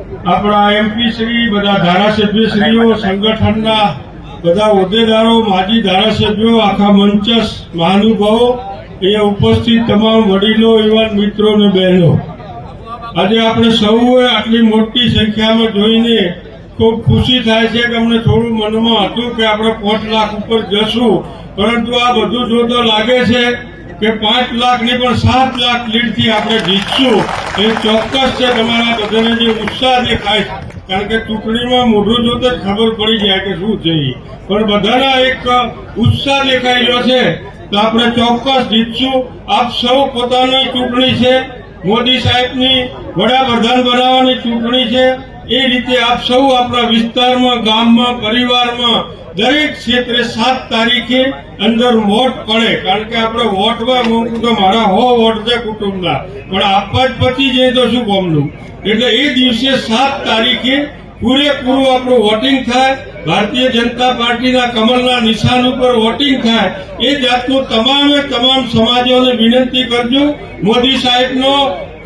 આપણા એમપી શ્રી, બધા ધારાસભ્યશ્રીઓ, સંગઠનના બધા હોદ્દેદારો, માજી ધારાસભ્યો, આખા મંચસ મહાનુભાવો, અહીંયા ઉપસ્થિત તમામ વડીલો, યુવાન મિત્રો અને બહેનો, આજે આપણે સૌએ આટલી મોટી સંખ્યામાં જોઈને ખૂબ ખુશી થાય છે કે અમને થોડું મનમાં હતું કે આપણે 5 લાખ ઉપર જશું, પરંતુ આ બધું જોતો લાગે છે કે 5 લાખ નહીં પણ 7 લાખ લીડથી આપણે જીતશું એ ચોક્કસ છે. તમારા બધાને જે ઉત્સાહ દેખાય છે, કારણ કે ચૂંટણીમાં મોઢું જોતા જ ખબર પડી જાય કે શું છે, પણ બધાના એક ઉત્સાહ દેખાઈ રહ્યો છે તો આપણે ચોક્કસ જીતશું. આપ સૌ પોતાની ચૂંટણી છે, મોદી સાહેબની વડાપ્રધાન બનાવવાની ચૂંટણી છે, એ રીતે આપ સૌ આપણા વિસ્તારમાં, ગામમાં, પરિવારમાં દરેક ક્ષેત્રે 7 તારીખે અંદર વોટ પડે, કારણ કે આપણે વોટમાં તો મારા 100 વોટ છે કુટુંબના, પણ આપવા જ પતી જાય તો શું કામનું. એટલે એ દિવસે 7 તારીખે પૂરેપૂરું આપણું વોટિંગ થાય, ભારતીય જનતા પાર્ટીના કમળના નિશાન ઉપર વોટિંગ થાય. એ જાતનું તમામ સમાજોને વિનંતી કરજો. મોદી સાહેબનો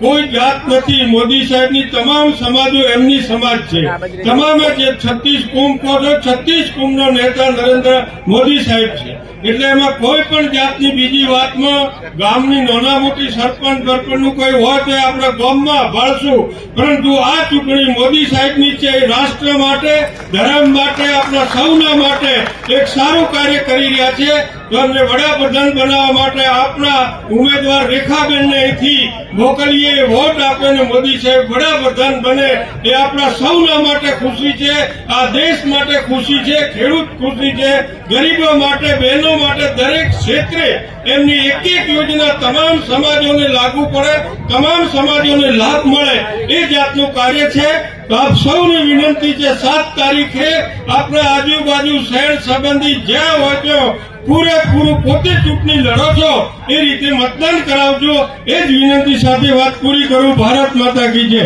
કોઈ જાત નથી, મોદી સાહેબની તમામ સમાજો એમની સમાજ છે. તમામે જે 36 કુંભ કહો છો, 36 કુંભનો નેતા નરેન્દ્ર મોદી સાહેબ છે. એટલે એમાં કોઈ પણ જાતની બીજી વાતમાં ગામની નાના મોટી સરપંચનું કોઈ હોય તો આપણે ગામમાં ભાળશું, પરંતુ આ ચૂંટણી મોદી સાહેબની છે. રાષ્ટ્ર માટે, ધર્મ માટે, આપણા સૌના માટે એક સારું કાર્ય કરી રહ્યા છે. તો અમને વડાપ્રધાન બનાવવા માટે આપણા ઉમેદવાર રેખાબેનને અહીંથી મોકલીએ, વોટ આપીને મોદી સાહેબ વડાપ્રધાન બને એ આપણા સૌના માટે ખુશી છે, આ દેશ માટે ખુશી છે, ખેડૂત ખુશી છે, ગરીબો માટે, બહેનો માટે, દરેક ક્ષેત્રે એમની એક યોજના તમામ સમાજોને લાગુ પડે, તમામ સમાજોને લાભ મળે એ જાતનું કાર્ય છે. તો આપ સૌને વિનંતી છે, 7 તારીખે આપણે આજુબાજુ શહેર સંબંધી જ્યાં હોય ત્યાં પૂરેપૂરું પોતે ચૂંટણી લડો છો એ રીતે મતદાન કરાવજો. એ જ વિનંતી સાથે વાત પૂરી કરું. ભારત માતા કી જય.